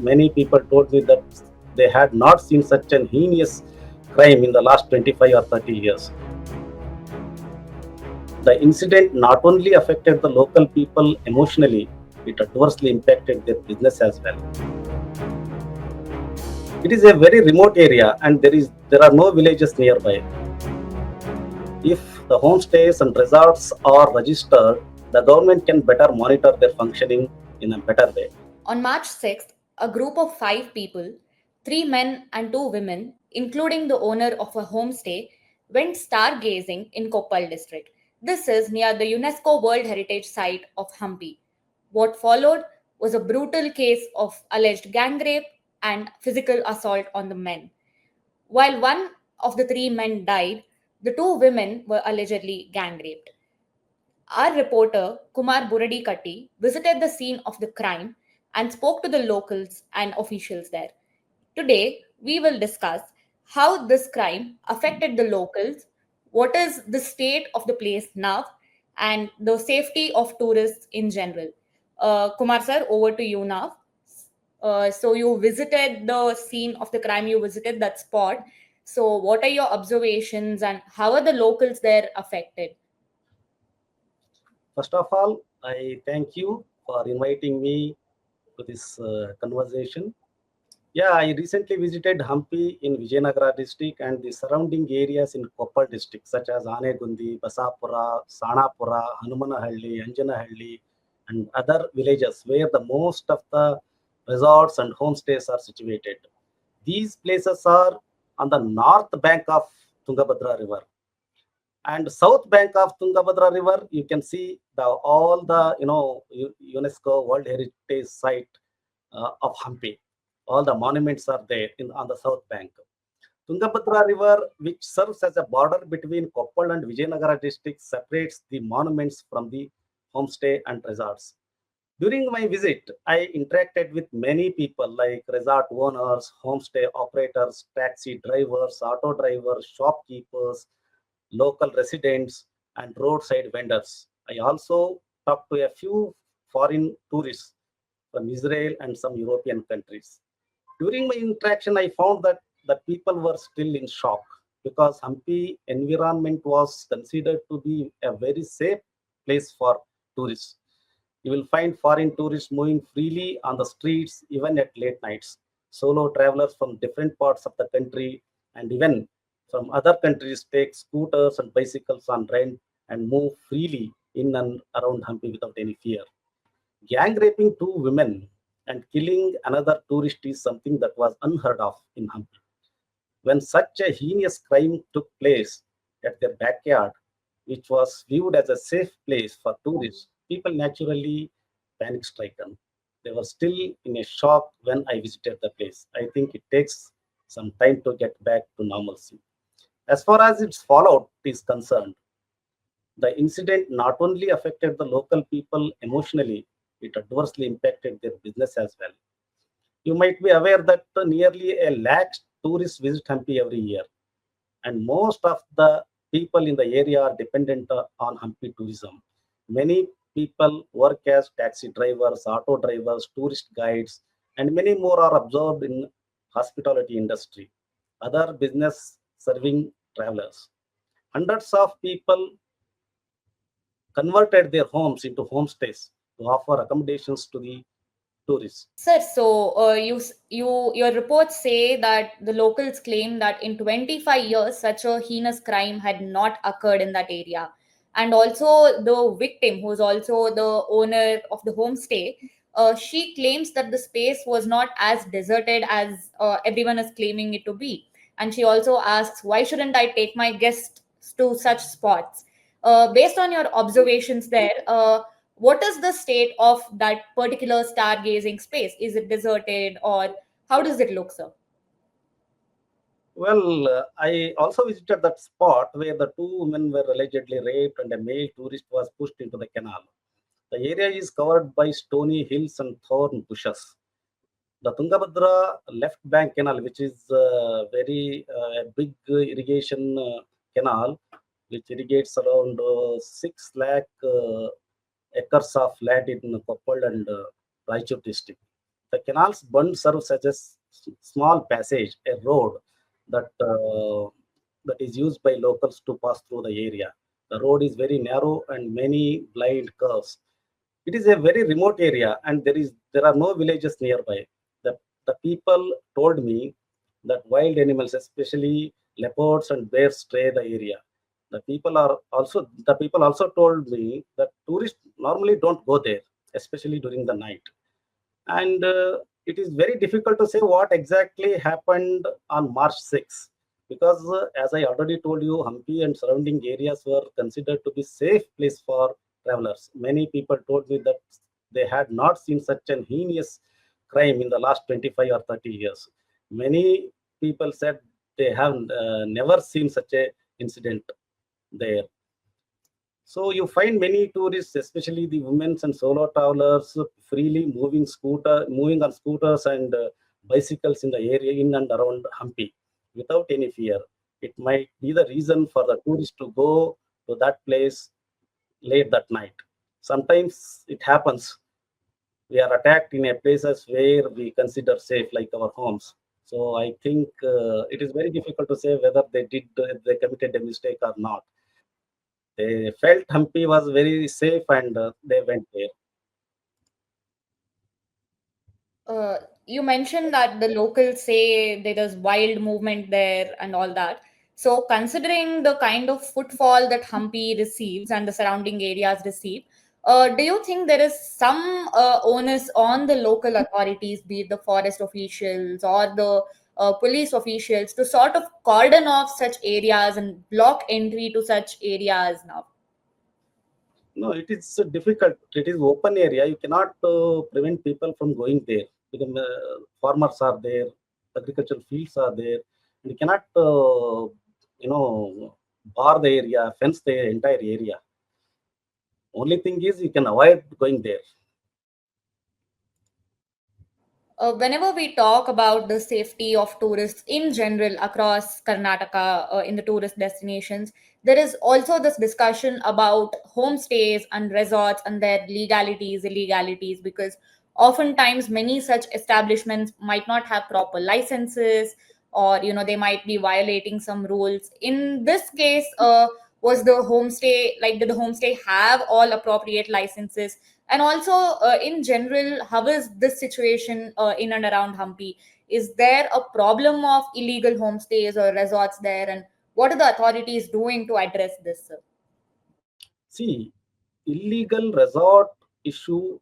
many people told me that they had not seen such an heinous crime in the last 25 or 30 years. The incident not only affected the local people emotionally, it adversely impacted their business as well. It is a very remote area and there are no villages nearby. If the homestays and resorts are registered, the government can better monitor their functioning in a better way. On March 6th, a group of 5 people, 3 men and 2 women, including the owner of a homestay, went stargazing in Koppal district. This is near the UNESCO World Heritage Site of Hampi. What followed was a brutal case of alleged gang rape and physical assault on the men. While one of the 3 men died, the 2 women were allegedly gang raped. Our reporter, Kumar Buradikatti, visited the scene of the crime and spoke to the locals and officials there. Today, we will discuss how this crime affected the locals, what is the state of the place now, and the safety of tourists in general. Kumar sir, over to you now. So, you visited the scene of the crime, you visited that spot. So, what are your observations and how are the locals there affected? First of all, I thank you for inviting me to this conversation. Yeah, I recently visited Hampi in Vijayanagara district and the surrounding areas in Koppal district, such as Anegundi, Basapura, Sanapura, Hanumanahalli, Anjanahalli, and other villages where the most of the resorts and homestays are situated. These places are on the north bank of Tungabhadra River and south bank of Tungabhadra River. You can see all the UNESCO World Heritage Site of Hampi. All the monuments are there on the south bank. Tungabhadra River, which serves as a border between Koppal and Vijayanagara districts, separates the monuments from the homestay and resorts. During my visit, I interacted with many people like resort owners, homestay operators, taxi drivers, auto drivers, shopkeepers, local residents, and roadside vendors. I also talked to a few foreign tourists from Israel and some European countries. During my interaction, I found that the people were still in shock because Hampi environment was considered to be a very safe place for tourists. You will find foreign tourists moving freely on the streets even at late nights. Solo travelers from different parts of the country and even from other countries take scooters and bicycles on rent and move freely in and around Hampi without any fear. Gang raping 2 women and killing another tourist is something that was unheard of in Hampi. When such a heinous crime took place at their backyard, which was viewed as a safe place for tourists, people naturally panic stricken. They were still in a shock when I visited the place. I think it takes some time to get back to normalcy. As far as its fallout is concerned, the incident not only affected the local people emotionally, it adversely impacted their business as well. You might be aware that nearly a lakh tourists visit Hampi every year, and most of the people in the area are dependent on Hampi tourism. Many people work as taxi drivers, auto drivers, tourist guides, and many more are absorbed in hospitality industry, other business serving travelers. Hundreds of people converted their homes into homestays to offer accommodations to the tourists. Sir, so your reports say that the locals claim that in 25 years such a heinous crime had not occurred in that area, and also the victim, who is also the owner of the homestay, she claims that the space was not as deserted as everyone is claiming it to be, and she also asks, why shouldn't I take my guests to such spots? Based on your observations there, what is the state of that particular stargazing space? Is it deserted or how does it look, sir? Well, I also visited that spot where the 2 women were allegedly raped and a male tourist was pushed into the canal. The area is covered by stony hills and thorn bushes. The Tungabhadra left bank canal, which is a big irrigation canal, which irrigates around 6 lakh acres of land in Koppal and Raichur district. The canal's bund serves as a small passage, a road that that is used by locals to pass through the area. The road is very narrow and many blind curves. It is a very remote area, and there are no villages nearby. The people told me that wild animals, especially leopards and bears, stray the area. The people also told me that tourists normally don't go there, especially during the night. And it is very difficult to say what exactly happened on March 6th, because as I already told you, Hampi and surrounding areas were considered to be safe place for travelers. Many people told me that they had not seen such an heinous crime in the last 25 or 30 years. Many people said they have never seen such a incident there. So you find many tourists, especially the women and solo travelers, freely moving on scooters and bicycles in the area in and around Hampi without any fear. It might be the reason for the tourists to go to that place late that night. Sometimes it happens. We are attacked in a places where we consider safe, like our homes. So I think it is very difficult to say whether they committed a mistake or not. They felt Hampi was very safe, and they went there. Uh, you mentioned that the locals say there is wild movement there and all that. So, considering the kind of footfall that Hampi receives and the surrounding areas receive, do you think there is some onus on the local authorities, be it the forest officials or the police officials, to sort of cordon off such areas and block entry to such areas now? No, it is difficult. It is open area. You cannot prevent people from going there because farmers are there, agricultural fields are there. You cannot, bar the area, fence the entire area. Only thing is you can avoid going there. Whenever we talk about the safety of tourists in general across Karnataka in the tourist destinations, there is also this discussion about homestays and resorts and their legalities, illegalities, because oftentimes many such establishments might not have proper licenses, or they might be violating some rules. In this case, was the homestay, like, did the homestay have all appropriate licenses? And also, in general, how is this situation in and around Hampi? Is there a problem of illegal homestays or resorts there? And what are the authorities doing to address this, sir? See, illegal resort issue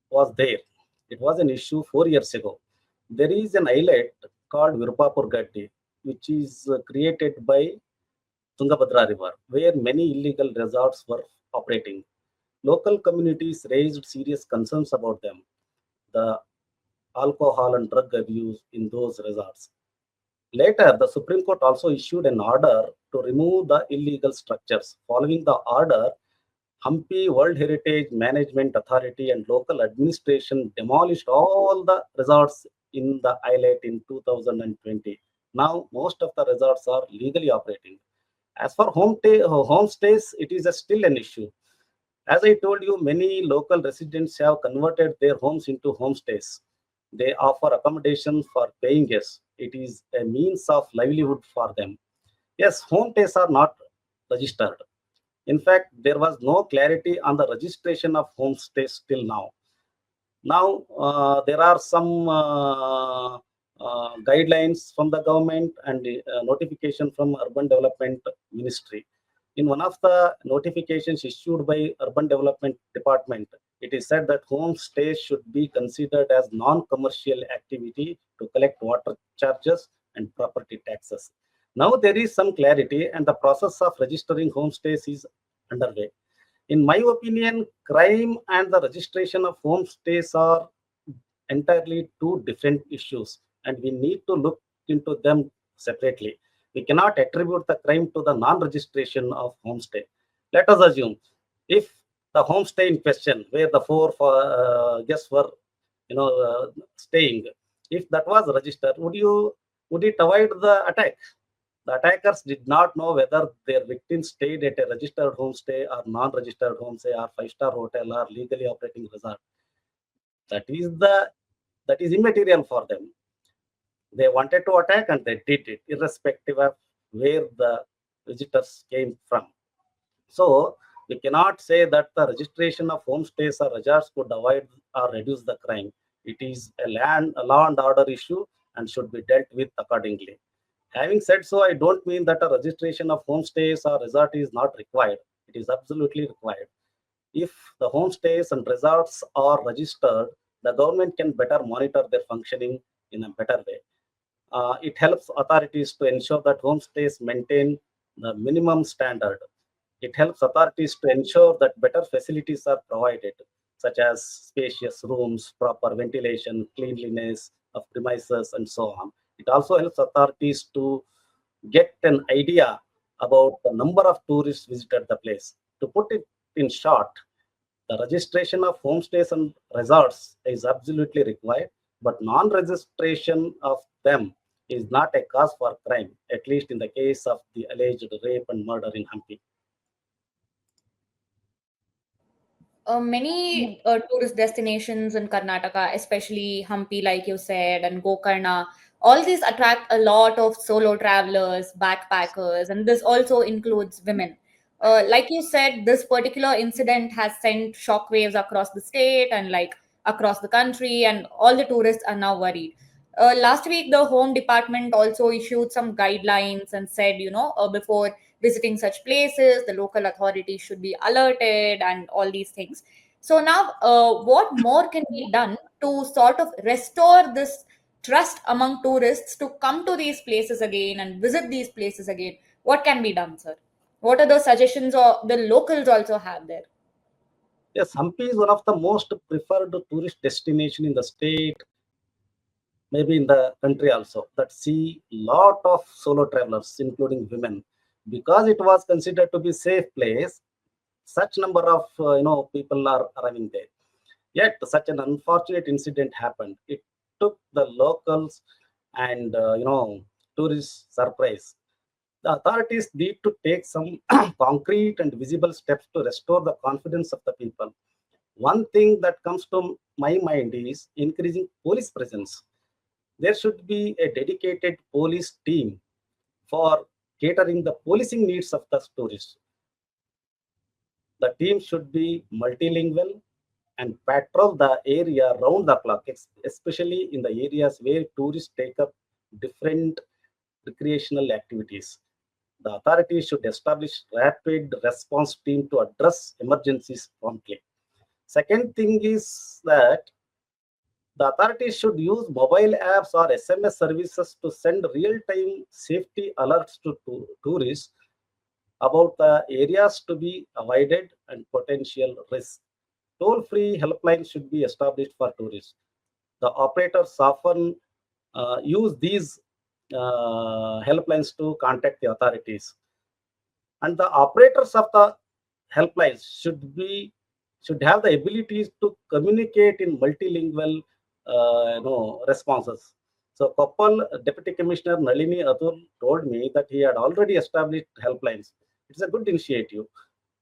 was there. It was an issue 4 years ago. There is an islet called Virupapur Gatti, which is created by Tungabhadra River, where many illegal resorts were operating. Local communities raised serious concerns about them, the alcohol and drug abuse in those resorts. Later, the Supreme Court also issued an order to remove the illegal structures. Following the order, Hampi World Heritage Management Authority and local administration demolished all the resorts in the islet in 2020. Now, most of the resorts are legally operating. As for homestays, it is still an issue. As I told you, many local residents have converted their homes into homestays. They offer accommodation for paying guests. It is a means of livelihood for them. Yes, homestays are not registered. In fact, there was no clarity on the registration of homestays till now. Now, there are some guidelines from the government and notification from Urban Development Ministry. In one of the notifications issued by Urban Development Department, it is said that homestays should be considered as non-commercial activity to collect water charges and property taxes. Now there is some clarity, and the process of registering homestays is underway. In my opinion, crime and the registration of homestays are entirely two different issues, and we need to look into them separately. We cannot attribute the crime to the non-registration of homestay. Let us assume if the homestay in question, where the four guests were, staying, if that was registered, would it avoid the attack? The attackers did not know whether their victims stayed at a registered homestay or non-registered homestay or five-star hotel or legally operating resort. That is the that is immaterial for them. They wanted to attack and they did it, irrespective of where the visitors came from. So we cannot say that the registration of homestays or resorts could avoid or reduce the crime. It is a law and order issue and should be dealt with accordingly. Having said so, I don't mean that a registration of homestays or resort is not required. It is absolutely required. If the homestays and resorts are registered, the government can better monitor their functioning in a better way. It helps authorities to ensure that homestays maintain the minimum standard. It helps authorities to ensure that better facilities are provided, such as spacious rooms, proper ventilation, cleanliness of premises, and so on. It also helps authorities to get an idea about the number of tourists visited the place. To put it in short, the registration of homestays and resorts is absolutely required, but non registration of them is not a cause for crime, at least in the case of the alleged rape and murder in Hampi. Many tourist destinations in Karnataka, especially Hampi, like you said, and Gokarna, all these attract a lot of solo travelers, backpackers, and this also includes women. Like you said, this particular incident has sent shockwaves across the state and like across the country, and all the tourists are now worried. Last week, the Home Department also issued some guidelines and said, before visiting such places, the local authorities should be alerted and all these things. So now, what more can be done to sort of restore this trust among tourists to come to these places again and visit these places again? What can be done, sir? What are the suggestions or the locals also have there? Yes, Hampi is one of the most preferred tourist destination in the state, maybe in the country also, that see lot of solo travelers, including women, because it was considered to be safe place. Such number of people are arriving there. Yet such an unfortunate incident happened. It took the locals and tourists surprise. The authorities need to take some concrete and visible steps to restore the confidence of the people. One thing that comes to my mind is increasing police presence. There should be a dedicated police team for catering the policing needs of the tourists. The team should be multilingual and patrol the area round the clock, especially in the areas where tourists take up different recreational activities. The authorities should establish rapid response team to address emergencies promptly. Second thing is that the authorities should use mobile apps or SMS services to send real-time safety alerts to tourists about the areas to be avoided and potential risks. Toll-free helplines should be established for tourists. The operators often use these helplines to contact the authorities, and the operators of the helplines should have the abilities to communicate in multilingual responses. So Koppal Deputy Commissioner Nalini Atul told me that he had already established helplines. It's a good initiative.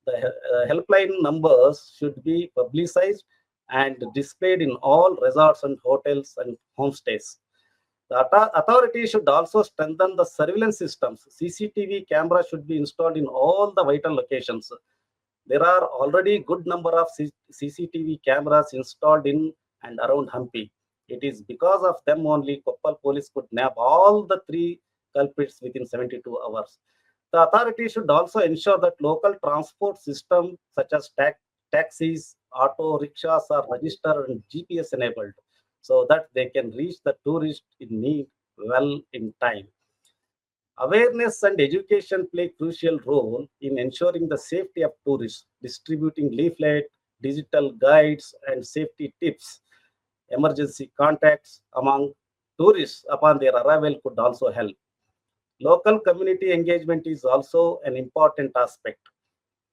The helpline numbers should be publicized and displayed in all resorts and hotels and homestays. The authorities should also strengthen the surveillance systems. CCTV cameras should be installed in all the vital locations. There are already good number of CCTV cameras installed in and around Hampi. It is because of them only Koppal police could nab all the three culprits within 72 hours. The authorities should also ensure that local transport systems such as taxis, auto rickshaws are registered and GPS enabled so that they can reach the tourist in need well in time. Awareness and education play crucial role in ensuring the safety of tourists. Distributing leaflet, digital guides, and safety tips, emergency contacts among tourists upon their arrival could also help. Local community engagement is also an important aspect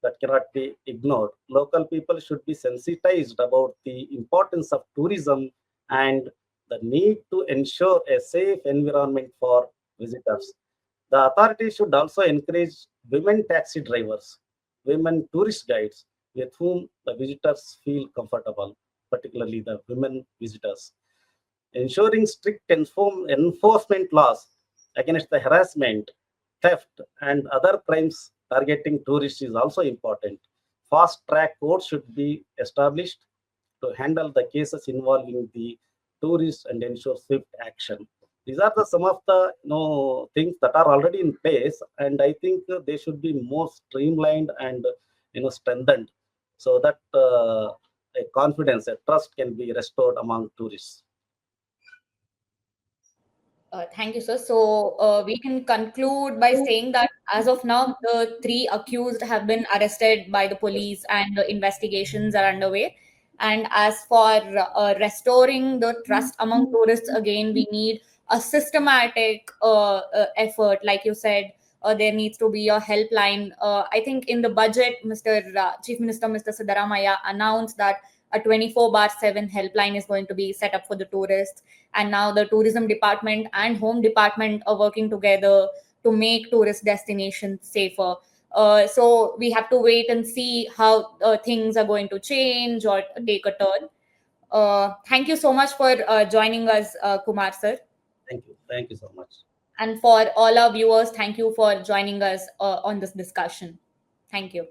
that cannot be ignored. Local people should be sensitized about the importance of tourism and the need to ensure a safe environment for visitors. The authorities should also encourage women taxi drivers, women tourist guides with whom the visitors feel comfortable. particularly the women visitors. Ensuring strict enforcement laws against the harassment, theft, and other crimes targeting tourists is also important. Fast track courts should be established to handle the cases involving the tourists and ensure swift action. These are some of the things that are already in place, and I think they should be more streamlined and strengthened so that a confidence, a trust can be restored among tourists. Thank you, sir. So we can conclude by saying that as of now, the three accused have been arrested by the police and the investigations are underway. And as for restoring the trust among tourists, again, we need a systematic effort. Like you said, there needs to be a helpline. I think in the budget, Mr. Chief Minister, Mr. Siddaramaiah announced that a 24/7 helpline is going to be set up for the tourists, and now the tourism department and home department are working together to make tourist destinations safer. So we have to wait and see how things are going to change or take a turn. Thank you so much for joining us, Kumar sir. Thank you. Thank you so much. And for all our viewers, thank you for joining us on this discussion. Thank you.